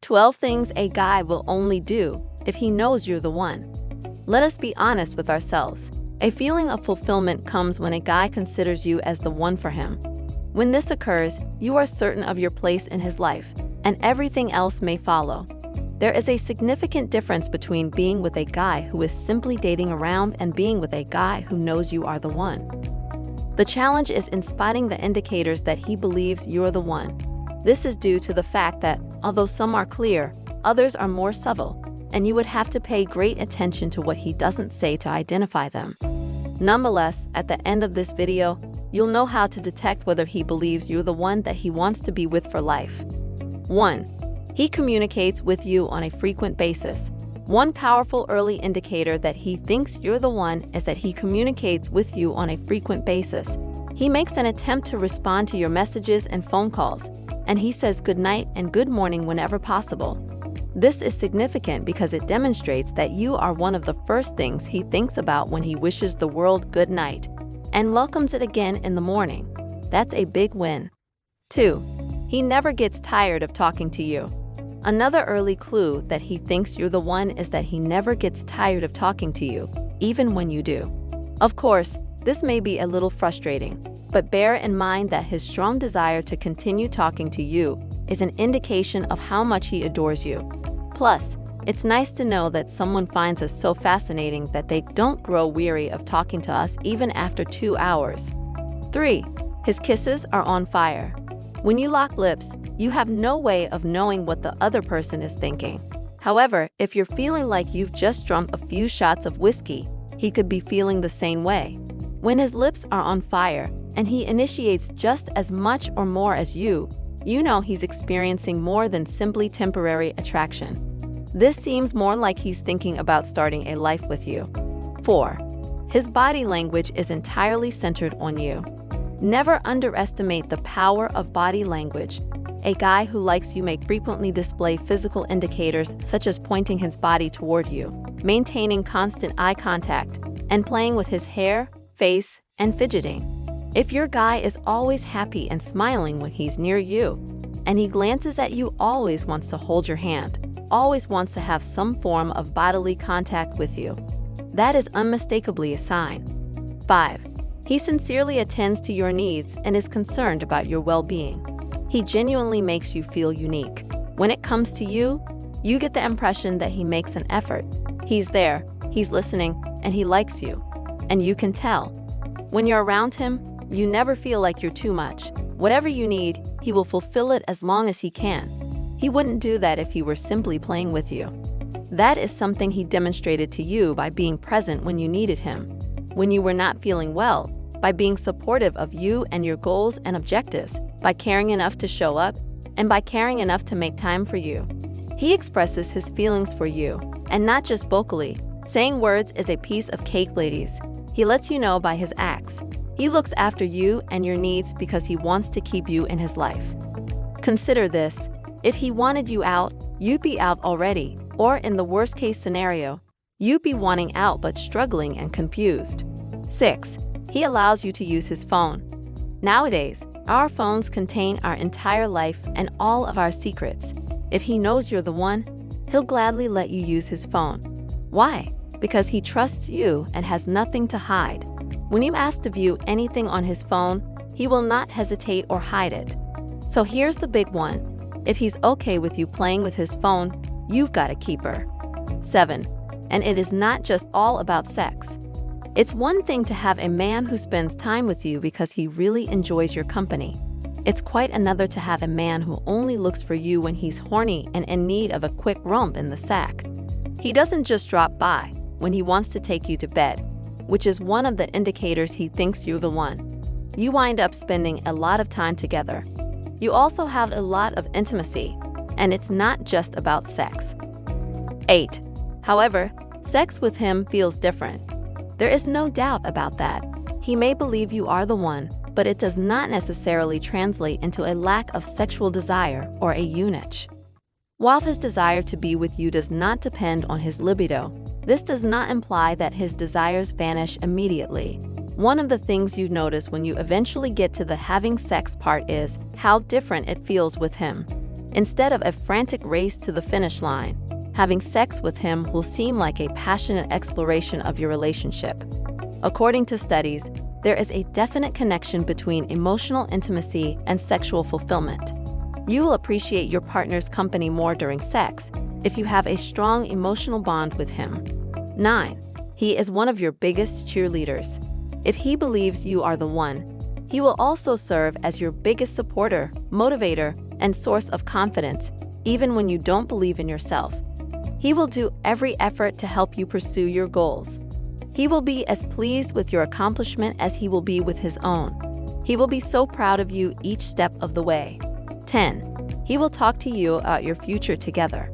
12 things a guy will only do if he knows you're the one. Let us be honest with ourselves. A feeling of fulfillment comes when a guy considers you as the one for him. When this occurs, you are certain of your place in his life, and everything else may follow. There is a significant difference between being with a guy who is simply dating around and being with a guy who knows you are the one. The challenge is in spotting the indicators that he believes you're the one. This is due to the fact that, although some are clear, others are more subtle, and you would have to pay great attention to what he doesn't say to identify them. Nonetheless, at the end of this video, you'll know how to detect whether he believes you're the one that he wants to be with for life. 1. He communicates with you on a frequent basis. One powerful early indicator that he thinks you're the one is that he communicates with you on a frequent basis. He makes an attempt to respond to your messages and phone calls, and he says good night and good morning whenever possible. This is significant because it demonstrates that you are one of the first things he thinks about when he wishes the world good night and welcomes it again in the morning. That's a big win. 2. He never gets tired of talking to you. Another early clue that he thinks you're the one is that he never gets tired of talking to you, even when you do. Of course, this may be a little frustrating, but bear in mind that his strong desire to continue talking to you is an indication of how much he adores you. Plus, it's nice to know that someone finds us so fascinating that they don't grow weary of talking to us even after 2 hours. 3. His kisses are on fire. When you lock lips, you have no way of knowing what the other person is thinking. However, if you're feeling like you've just drunk a few shots of whiskey, he could be feeling the same way. When his lips are on fire and he initiates just as much or more as you know he's experiencing more than simply temporary attraction. This seems more like he's thinking about starting a life with you. 4. His body language is entirely centered on you. Never underestimate the power of body language. A guy who likes you may frequently display physical indicators such as pointing his body toward you, maintaining constant eye contact, and playing with his hair, face, and fidgeting. If your guy is always happy and smiling when he's near you, and he glances at you, always wants to hold your hand, always wants to have some form of bodily contact with you, that is unmistakably a sign. 5. He sincerely attends to your needs and is concerned about your well-being. He genuinely makes you feel unique. When it comes to you, you get the impression that he makes an effort. He's there, he's listening, and he likes you. And you can tell. When you're around him, you never feel like you're too much. Whatever you need, he will fulfill it as long as he can. He wouldn't do that if he were simply playing with you. That is something he demonstrated to you by being present when you needed him, when you were not feeling well, by being supportive of you and your goals and objectives, by caring enough to show up, and by caring enough to make time for you. He expresses his feelings for you, and not just vocally. Saying words is a piece of cake, ladies. He lets you know by his acts. He looks after you and your needs because he wants to keep you in his life. Consider this. If he wanted you out, you'd be out already, or in the worst-case scenario, you'd be wanting out but struggling and confused. 6. He allows you to use his phone. Nowadays, our phones contain our entire life and all of our secrets. If he knows you're the one, he'll gladly let you use his phone. Why? Because he trusts you and has nothing to hide. When you ask to view anything on his phone, he will not hesitate or hide it. So here's the big one. If he's okay with you playing with his phone, you've got a keeper. 7. And it is not just all about sex. It's one thing to have a man who spends time with you because he really enjoys your company. It's quite another to have a man who only looks for you when he's horny and in need of a quick rump in the sack. He doesn't just drop by when he wants to take you to bed, which is one of the indicators he thinks you're the one. You wind up spending a lot of time together. You also have a lot of intimacy, and it's not just about sex. 8. However, sex with him feels different. There is no doubt about that. He may believe you are the one, but it does not necessarily translate into a lack of sexual desire or a eunuch. While his desire to be with you does not depend on his libido, this does not imply that his desires vanish immediately. One of the things you notice when you eventually get to the having sex part is how different it feels with him. Instead of a frantic race to the finish line, having sex with him will seem like a passionate exploration of your relationship. According to studies, there is a definite connection between emotional intimacy and sexual fulfillment. You will appreciate your partner's company more during sex if you have a strong emotional bond with him. 9. He is one of your biggest cheerleaders. If he believes you are the one, he will also serve as your biggest supporter, motivator, and source of confidence, even when you don't believe in yourself. He will do every effort to help you pursue your goals. He will be as pleased with your accomplishment as he will be with his own. He will be so proud of you each step of the way. 10. He will talk to you about your future together.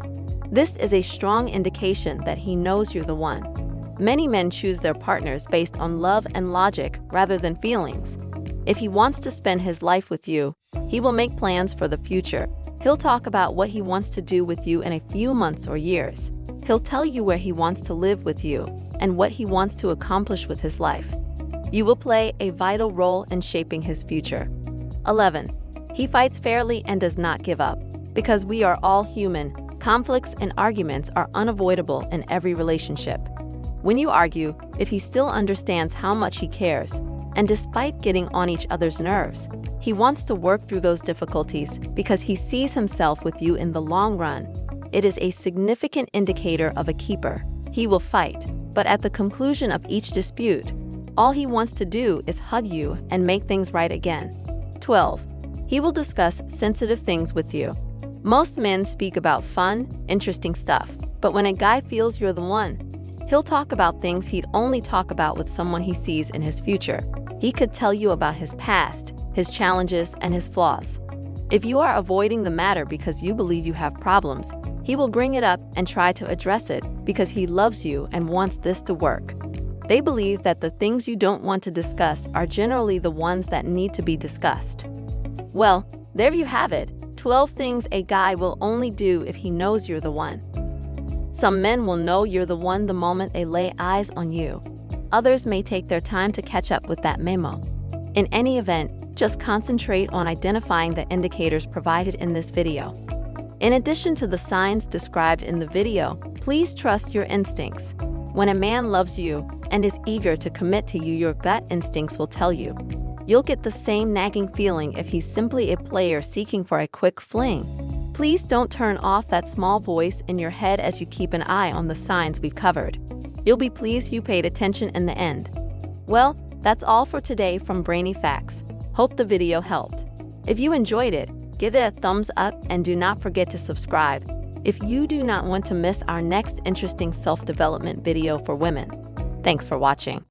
This is a strong indication that he knows you're the one. Many men choose their partners based on love and logic rather than feelings. If he wants to spend his life with you, he will make plans for the future. He'll talk about what he wants to do with you in a few months or years. He'll tell you where he wants to live with you and what he wants to accomplish with his life. You will play a vital role in shaping his future. 11. He fights fairly and does not give up. Because we are all human, conflicts and arguments are unavoidable in every relationship. When you argue, if he still understands how much he cares, and despite getting on each other's nerves, he wants to work through those difficulties because he sees himself with you in the long run, it is a significant indicator of a keeper. He will fight, but at the conclusion of each dispute, all he wants to do is hug you and make things right again. 12. He will discuss sensitive things with you. Most men speak about fun, interesting stuff, but when a guy feels you're the one, he'll talk about things he'd only talk about with someone he sees in his future. He could tell you about his past, his challenges, and his flaws. If you are avoiding the matter because you believe you have problems, he will bring it up and try to address it because he loves you and wants this to work. They believe that the things you don't want to discuss are generally the ones that need to be discussed. Well, there you have it, 12 things a guy will only do if he knows you're the one. Some men will know you're the one the moment they lay eyes on you. Others may take their time to catch up with that memo. In any event, just concentrate on identifying the indicators provided in this video. In addition to the signs described in the video, please trust your instincts. When a man loves you and is eager to commit to you, your gut instincts will tell you. You'll get the same nagging feeling if he's simply a player seeking for a quick fling. Please don't turn off that small voice in your head as you keep an eye on the signs we've covered. You'll be pleased you paid attention in the end. Well, that's all for today from Brainy Facts. Hope the video helped. If you enjoyed it, give it a thumbs up and do not forget to subscribe if you do not want to miss our next interesting self-development video for women. Thanks for watching.